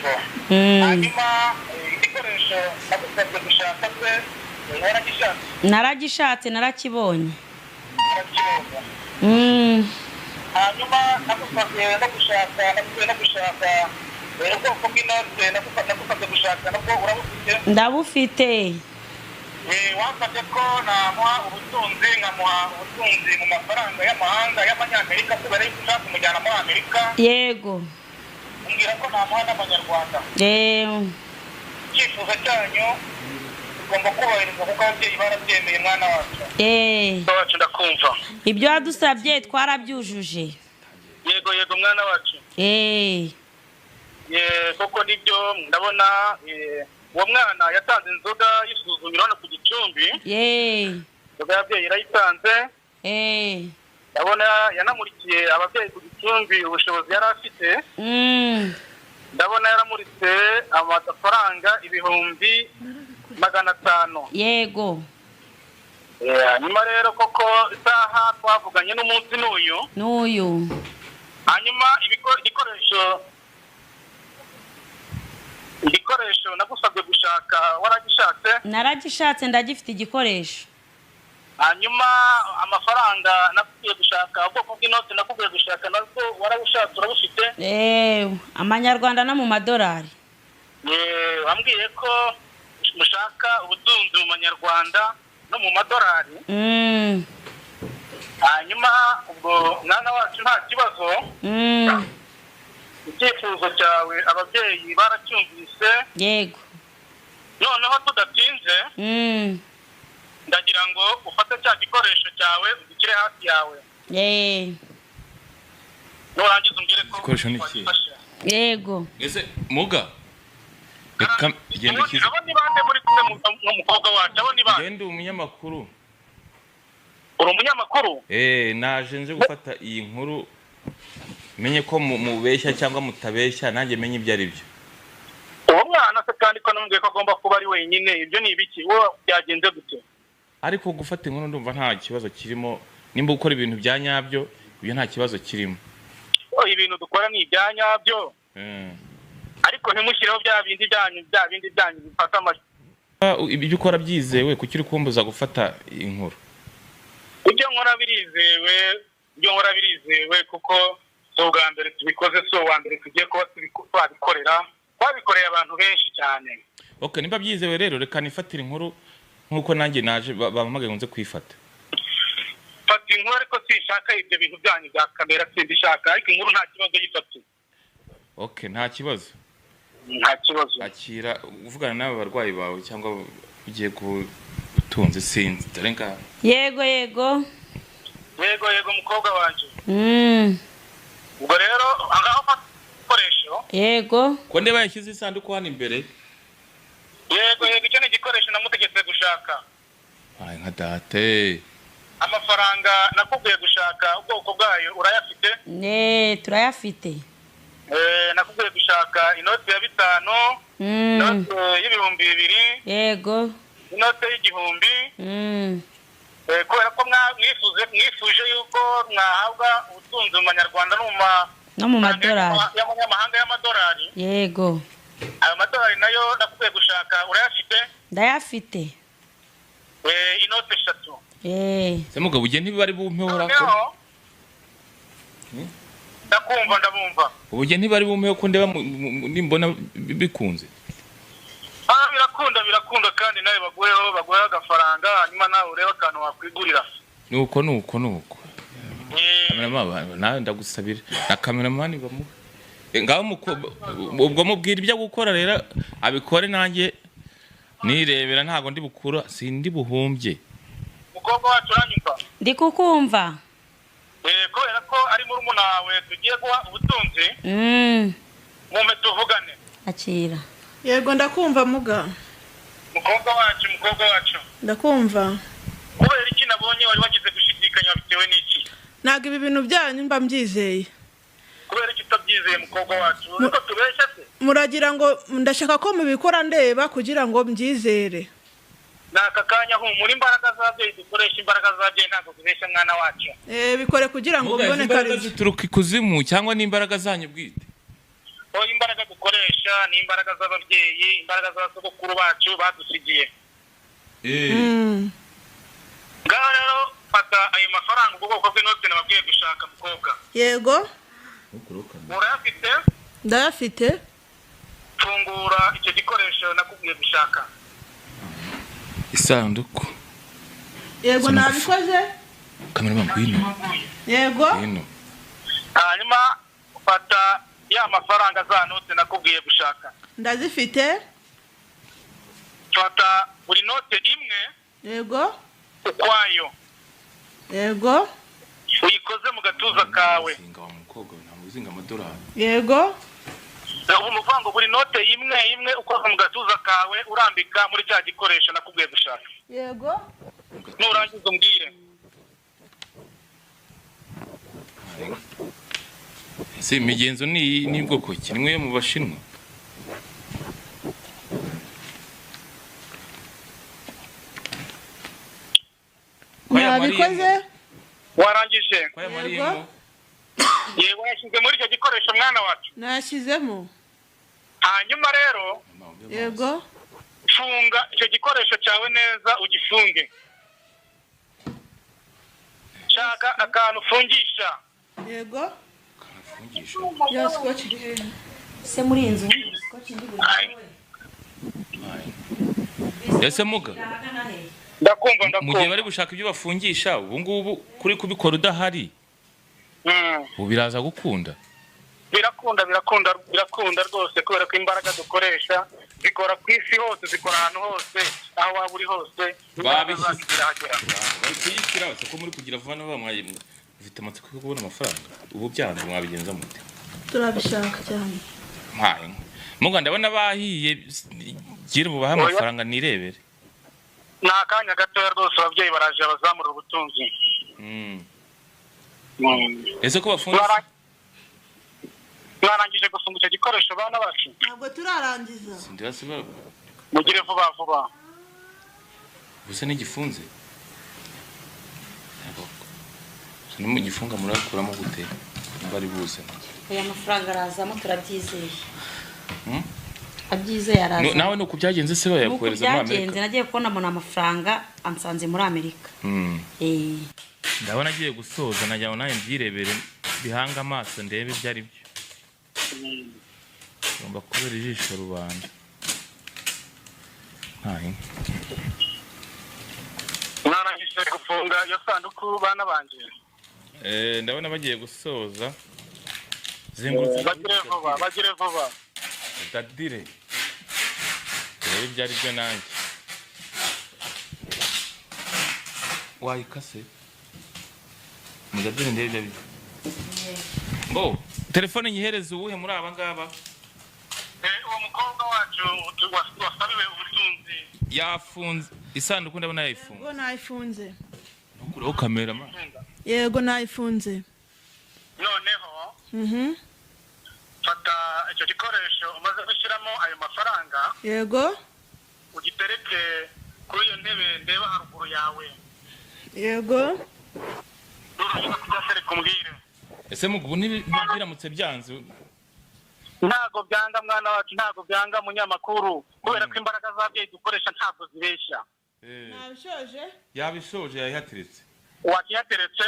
yego hanyuma igikoresho nagusabye gushaka se naragishatse narakibonye hanyuma nagusabye no gushaka ubwoko bw'inote nagusabye gushaka nabwo urabufite ndabufite wansabye ko namuha ubutunzi nkamuha ubutunzi mu mafaranga y'amahanga y'amanyamerika kubera yuko ushaka kumujyana muri Amerika yego umbwira ko namuha n'amanyarwanda icyifuzo cyanyu ugomba kubahiriza kuko ababyeyi barabyemeye mwana wacu ndakumva ibyo wadusabye twarabyujuje yego mwana wacu koko nibyo ndabona uwo mwana yatanze inzoga y'isuzumiro hano ku Gicumbi inzoga y'ababyeyi yarayitanze ndabona yanamurikiye ababyeyi ku Gicumbi ubushobozi yari afite ndabona yaramuritse amafaranga 500 yego nyuma rero koko isaha twavuganye n'umunsi n'uyu hanyuma igikoresho nagusabye gushaka waragishatse naragishatse ndagifite igikoresho hanyuma amafaranga nakubwiye gushaka ubwoko bw'inote nakubwiye gushaka nabwo warabushatse urabufite amanyarwanda no mu madolari wambwiye ko mushaka ubutunzi mu manyarwanda no mu madolari hanyuma ubwo mwana wacu nta kibazo icyifuzo cyawe ababyeyi baracyumvise yego noneho tudatinze ndagira ngo ufate cya gikoresho cyawe ugishyire hafi yawe nurangiza umbwire ko igikoresho ni iki yego ese muga reka genda kiza abo ni bande muri kumwe n'umukobwa wacu abo ni bande genda umunyamakuru uri umunyamakuru naje nje gufata iyi nkuru menye ko mubeshya cyangwa mutabeshya nanjye menye ibyo ari byo uwo mwana se kandi ko numubwiye ko agomba kuba ari wenyine ibyo ni ibiki wo byagenze gute ariko gufata inkuru ndumva nta kibazo kirimo nimba ukora ibintu bya nyabyo ibyo nta kibazo kirimo ibintu dukora ni ibya nyabyo ariko ntimushyireho bya bindi byanyu bifata amajwi ibyo ukora byizewe kuki uri kumbuza gufata inkuru ibyo nkora birizewe kuko si ubwa mbere tubikoze si uwa mbere tugiye kuba twabikoreye abantu benshi cyane nimba byizewe rero reka nifatire inkuru nk'uko nanjye naje bampamagaye nze kwifata fata inkuru ariko sinshaka ibyo bintu byanyu bya kamera sindishaka ariko inkuru nta kibazo yifate nta kibazo akira uvugana n'aba barwayi bawe cyangwa ugiye gutunze sinzi dore ngaho yego mukobwa wanjye ubwo rero ahangaho ufata igikoresho yego ko ndeba yashyize isanduku hano imbere yego icyo ni igikoresho namutegetse gushaka nka date amafaranga nakubwiye gushaka ubwoko bwayo urayafite turayafite nakubwiye gushaka inote ya 5 inote y'ibihumbi 2 yego inote y'igihumbi kubera ko mwifuje yuko mwahabwa ubutunzi mu manyarwanda no mu madolari y'amanyamahanga y'amadolari yego ayo madolari nayo nakubwiye gushaka urayafite ndayafite inote 3 se mugabo ugiye ntibari bumpehora ko ndabumva ubugiye ntibari bumpeho ko ndeba nimbona bikunze birakunda kandi nawe baguheho agafaranga hanyuma nawe ureba akantu wakwigurira nuko kameramani nawe ndagusabira na kameramani bamuhe ngaho ubwo mubwira ibyo gukora rero abikore nanjye nirebera ntago ndi bukura sindi buhumbye umukobwa wacu uranyumva ndi kukumva kubera ko ari murumuna wawe tugiye guha ubutunzi mume tuvugane akira yego ndakumva muga mukobwa wacu ndakumva kubera iki nabonye wari wagize gushidikanya bitewe n'iki ntabwo ibi bintu byanyu mba mbyizeye kubera iki utabyizeye mukobwa wacu niko tubeshya se muragira ngo ndashaka ko mubikora ndeba kugira ngo mbyizere naka kanya humura imbaraga z'ababyeyi dukoresha imbaraga z'ababyeyi ntabwo zibeshya mwana wacu bikore kugira ngo mbone kare zituruka ikuzimu cyangwa n'imbaraga zanyu bwite imbaraga dukoresha ni imbaraga z'ababyeyi, imbaraga z'abasogokuru bacu badusigiye. Ngaho rero fata ayo mafaranga ubwoko bw'inote nababwiye gushaka mukobwa. Yego. Urayafite? Ndayafite. Fungura icyo gikoresho nakubwiye gushaka. Isanduku. Yego nabikoze. Kamera ngwino. Yego. Hanyuma fata ya mafaranga za note nakubwiye gushaka. Ndazifite. Fata buri note imwe. Yego. Ukwayo. Yego. Uyikoze mu gatuza kawe. Yego. Umuvango buri note imwe ukoze mu gatuza kawe urambika muri cya gikoresho nakubwiye gushaka. Yego. Nurangiza umbwire. Si imigenzo ni bwoko ki? Nimwe mu Bashinwa. Nabikoze. Warangije? Yego. Yego yashyize muri icyo gikoresho mwana wacu. Nashyizemo. Hanyuma rero. Yego. Funga icyo gikoresho cyawe neza ugifunge. Shaka akantu ufungisha. Yego. Fungisha. Ya scotch. Se muri inzu scotch ndi buri. Ese muga. Ndakumva. Mu gihe bari gushaka ibyo bafungisha ubu ngubu kuri kubikora udahari. Ubu biraza gukunda. Birakunda rwose kubera ko imbaraga dukoresha zikora ku isi hose, zikora ahantu hose, aho waba uri hose. Babishyira base ko muri kugira vuba bamwaye mufite amatsiko yo kubona amafaranga. Ubu byanze mwabigenza mute? Turabishaka cyane. Mpaye. Muga ndabona bahiye gira ubu baha amafaranga nirebere. Nakanya gatoya rwose ababyeyi baraje bazamura ubutunzi. Ese ko bafunze Mwarangije gufunga icyo gikoresho bana bacu? Ntabwo turarangiza. Sindasiba. Mugire vuba. Busa n'igifunze. Ni mu gifunga murakuramo gute? Bari buze. Aya mafaranga arazamo turabyizeye. Abyizeye araza. Nawe nuko byagenze se bayakohereza muri Amerika. Byagenze nagiye kubona mbona amafaranga ansanze muri Amerika. Ndabona agiye gusoza najyaho nawe mbyirebere bihanga amaso ndebe byari byo. Ngomba kubera ijisho rubanda. Mwarangije gufunga iyo sanduku bana banje? Ndabona bagiye gusoza. Bagire vuba. Dadire. Rero byari byo nanjye. Wayikase. Mudadire ndebe byo. Bo, telefone nyihereze uwuhe muri aba ngaba? Uwo mukobwa wacu wasabiwe ubutunzi. Yafunze. Isanduku ndabona yayifunze. Yego nayifunze. Nukuraho kamera ma. Yego nayifunze. Noneho. Fata icyo gikoresho umaze gushyiramo ayo mafaranga. Yego. Ugitereke kuri iyo ntebe ndeba haruguru yawe. Yego. Urashaka kuzasereka umbwire. Ese mugubu ntibiramutse byanze? Ntago byanga mwana wacu, ntago byanga munyamakuru kubera ko imbaraga z'ababyeyi dukoresha ntago zibeshya. Nabishoje? Yabishoje yayihateretse. Wakihateretse?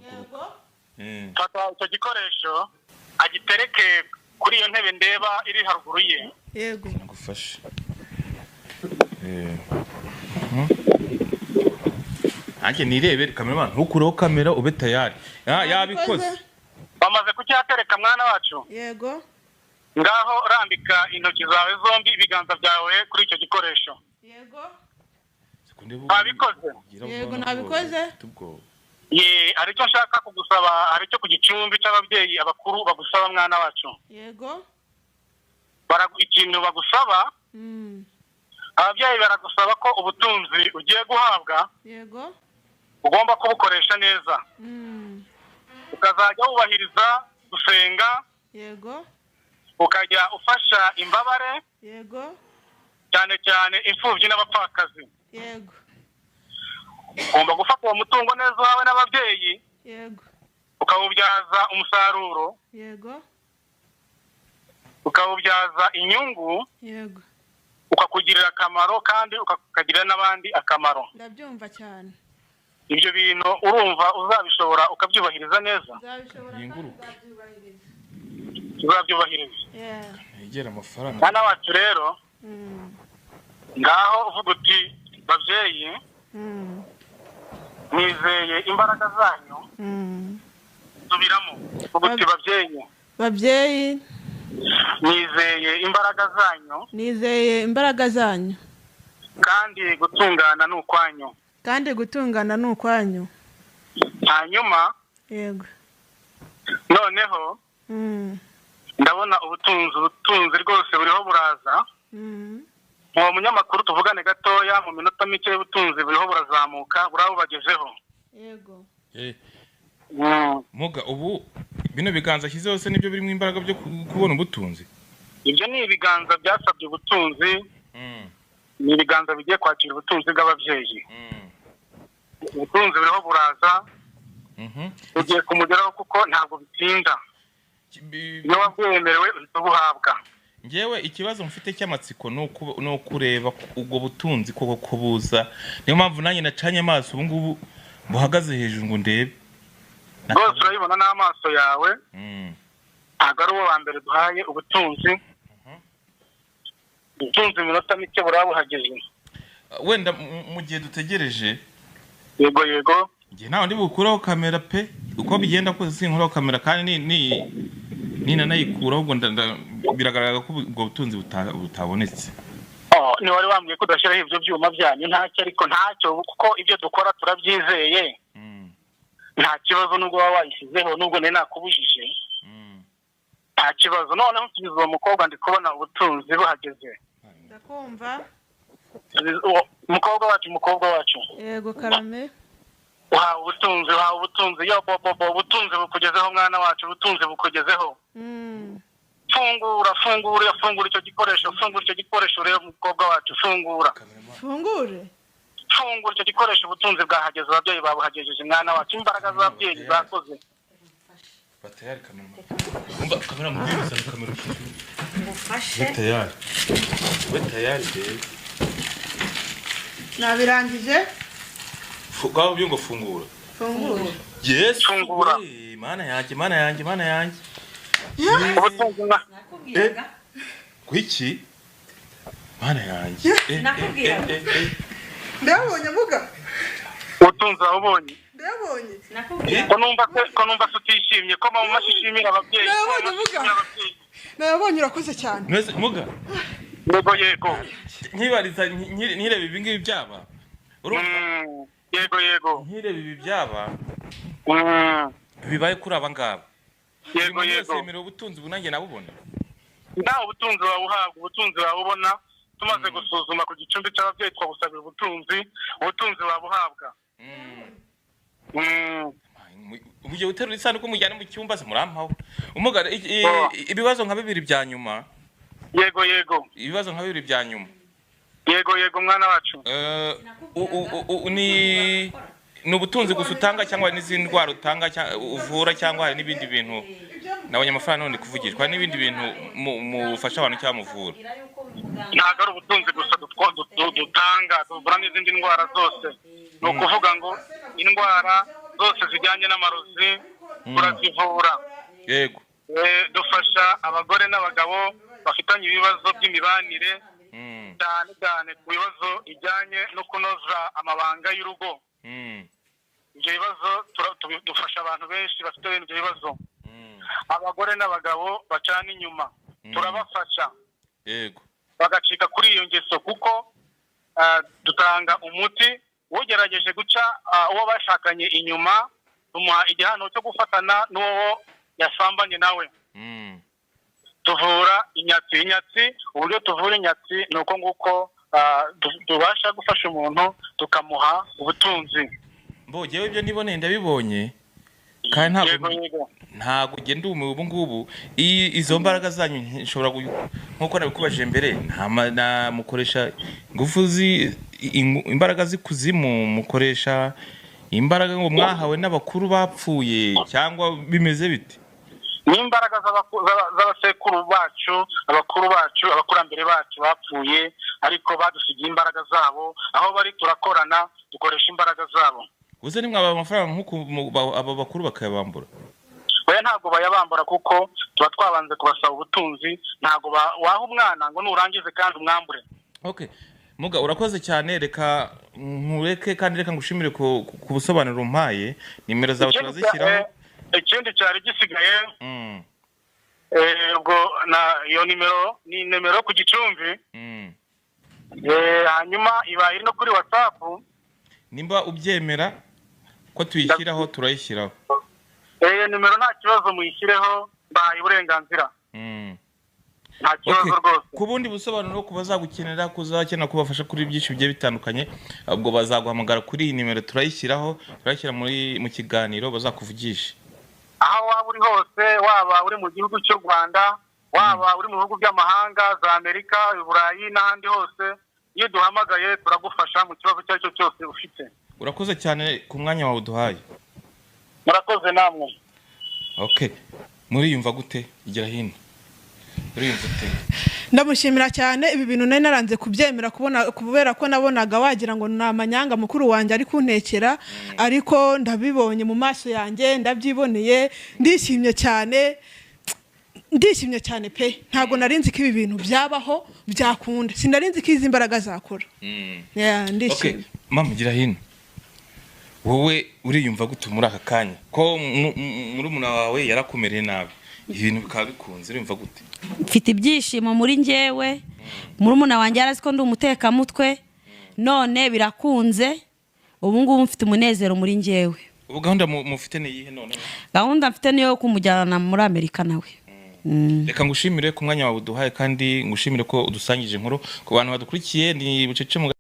Yego. Fata icyo gikoresho agitereke kuri iyo ntebe ndeba iri haruguru ye. Yego. Ngufashe. Anje nirebere cameraman ntukureho kamera ube tayari. Yabikoze. Bamaze kucyatereka mwana wacu? Yego. Ngaho rambika intoki zawe zombi ibiganza byawe kuri icyo gikoresho. Yego. Babikoze? Yego nabikoze. Hari icyo nshaka kugusaba, hari icyo ku gicumbi cy'ababyeyi abakuru bagusaba mwana wacu. Yego. Ikintu bagusaba, ababyeyi baragusaba ko ubutunzi ugiye guhabwa. Yego. Ugomba kubukoresha neza. Ukazajya wubahiriza gusenga. Yego. Ukajya ufasha imbabare. Yego. Cyane cyane imfubyi n'abapfakazi. Yego. Ugomba gufata uwo mutungo neza wawe n'ababyeyi. Yego. Ukawubyaza umusaruro. Yego. ukawubyaza inyungu yego ukakugirira akamaro kandi ukakagirira n'abandi akamaro. ndabyumva cyane. Ibyo bintu urumva uzabishobora ukabyubahiriza neza? Uzabyubahiriza. Yegera amafaranga. Mwana wacu rero ngaho uvuga uti babyeyi nizeye imbaraga zanyu. Subiramo uvuga uti babyeyi nizeye imbaraga zanyu. Nizeye imbaraga zanyu. Kandi gutungana ni ukwanyu. Hanyuma yego noneho ndabona ubutunzi rwose buriho buraza. Uwo munyamakuru tuvugane gatoya mu minota mike y'ubutunzi buriho burazamuka burabubagezeho. Yego Muga ubu bino biganza ashyizeho se nibyo birimo imbaraga byo kubona ubutunzi? Ibyo ni ibiganza byasabye ubutunzi. Ni ibiganza bigiye kwakira ubutunzi bw'ababyeyi. Ubutunzi buriho buraza. Ugiye kumugeraho kuko ntabwo bitinda. Iyo wabwemerewe uhita ubuhabwa. Ngewe ikibazo mfite cy'amatsiko no kureba ubwo butunzi koko kubuza. Niyo mpamvu nanjye nacanye amaso ubu ngubu buhagaze hejuru ngo ndebe. Rwose urabibona n'amaso yawe. Ntabwo ari uwo wa mbere duhaye ubutunzi. Ubutunzi minota mike burabuhageze. Wenda mu gihe dutegereje. Yego ngiye nawe ndi bukuraho kamera pe uko bigenda kose sinkuraho kamera kandi ni nanayikuraho ubwo biragaragara ko ubwo butunzi butabonetse. Ni wari wambwiye ko udashyiraho ibyo byuma byanyu ntacyo kuko ibyo dukora turabyizeye. Nta kibazo nubwo waba wayishyizeho nubwo nari nakubujije. Nta kibazo noneho nsubiza uwo mukobwa ndi kubona ubutunzi buhageze. Ndakumva. Umukobwa wacu. Yego Karame. Wahawe ubutunzi yo bobo ubutunzi bukugezeho mwana wacu ubutunzi bukugezeho. Fungura icyo gikoresho rero umukobwa wacu fungura icyo gikoresho ubutunzi bwahageze ababyeyi babuhagejeje mwana wacu imbaraga z'ababyeyi zakoze. Batayari kamera mubwiriza kamera ufashe batayari nabirangije gaho byo ngo fungura yes fungura mana yanjye kwiki mana yanjye ndabonye vuga ubutunzi wabonye ko numva tutishimye ko mama mashishimira ababyeyi nabonye urakoze cyane mwese muga yego nkibariza nkireba ibi ngibi byaba yego nkireba ibi byaba bibaye kuri aba ngaba yego semero ubutunzi bunange nabubona nda ubutunzi wabubona tumaze gusuzuma ku gicumbi cy'ababyeyi twabusabira ubutunzi wabuhabwa. Uje uterura isanduku mujyane mu cyumba se murampaho umugara ibibazo nka bibiri bya nyuma. Yego ibibazo nka bibiri bya nyuma. Yego mwana wacu. Ni ubutunzi gusa utanga cyangwa n'izindi ndwara utanga uvura cyangwa hari n'ibindi bintu nabonye amafaranga none kuvugishwa n'ibindi bintu mufasha abantu cyangwa muvura? Ntabwo ari ubutunzi gusa dutanga tuvura n'izindi ndwara zose. Ni ukuvuga ngo indwara zose zijyanye n'amarozi turazivura. Yego dufasha abagore n'abagabo bafitanye ibibazo by'imibanire cyane ku bibazo ijyanye no kunoza amabanga y'urugo. Ibyo bibazo dufasha abantu benshi bafite ibyo bibazo. Abagore n'abagabo bacana inyuma turabafasha yego bagacika kuri iyo ngeso kuko dutanga umuti ugerageje guca uwo bashakanye inyuma tumuha igihano cyo gufatana n'uwo yasambanye nawe. Tuvura inyatsi uburyo tuvura inyatsi ni uko nguko tubasha gufasha umuntu tukamuha ubutunzi. Mbogewe ibyo nibone ndabibonye kandi ntabwo ugenda ubu ngubu izo mbaraga zanyu nshobora nkuko nabikubaje mbere mukoresha ingufu imbaraga z'ikuzimu mukoresha imbaraga ngo mwahawe n'abakuru bapfuye cyangwa bimeze bite? n'imbaraga z'abasekuru bacu, abakuru bacu, abakurambere bacu bapfuye, ariko badusigiye imbaraga zabo. Aho bari turakorana, dukoresha imbaraga zabo. Uze nimwe aba amafaranga nk'uko aba bakuru bakayabambura? Oya, ntabwo bayabambura kuko tuba twabanze kubasaba ubutunzi. Ntabwo waha umwana ngo nurangize kandi umwambure. Okay. Muga urakoze cyane, reka nkureke kandi reka ngushimire ku busobanuro umpaye. Nimero zawe turazishyiraho. Ikindi cyari gisigaye ubwo iyo nimero ni nimero ku Gicumbi. Hanyuma iba iri no kuri WhatsApp. Nimba ubyemera ko tuyishyiraho turayishyiraho. Nimero nta kibazo muyishyireho, bahaye uburenganzira. Nta kibazo rwose. Ku bundi busobanuro ku bazagukenera, kuzakena kubafasha kuri byinshi bigiye bitandukanye, ubwo bazaguhamagara kuri iyi nimero turayishyiraho, turayishyira mu kiganiro bazakuvugisha. Aho waba uri hose, waba uri mu gihugu cy'u Rwanda, waba uri mu bihugu by'amahanga za Amerika, Burayi n'ahandi hose, iyo duhamagaye turagufasha mu kibazo icyo ari cyo cyose ufite. Urakoze cyane ku mwanya wawe uduhaye. Murakoze namwe. Okay. Muriyumva gute? Igira hino. Muriyumva gute? Ndamushimira cyane, ibi bintu nari naranze kubyemera kubera ko nabonaga wagira ngo namanyanga mukuru wanjye ari kuntekera, ariko ndabibonye mu maso yanjye, ndabyiboneye, ndishimye cyane pe. Ntago narinzi ko ibi bintu byabaho byakunda, sinarinzi ko izi imbaraga zakora. Ndishimye. Okay, mama gira hino. Wowe uriyumva gute muri aka kanya ko murumuna wawe yarakomereye nabi, ibintu bikaba bikunze, urumva gute? Mfite ibyishimo muri njyewe, murumuna wanjye yarazi ko ndi umutekamutwe, none birakunze, ubu ngubu mfite umunezero muri njyewe. Ubu gahunda mufite ni iyihe none? Gahunda mfite niyo kumujyana muri Amerika nawe. Reka ngushimire ku mwanya wawe uduhaye, kandi ngushimire ko udusangije inkuru ku bantu badukurikiye. Ni Bucece mu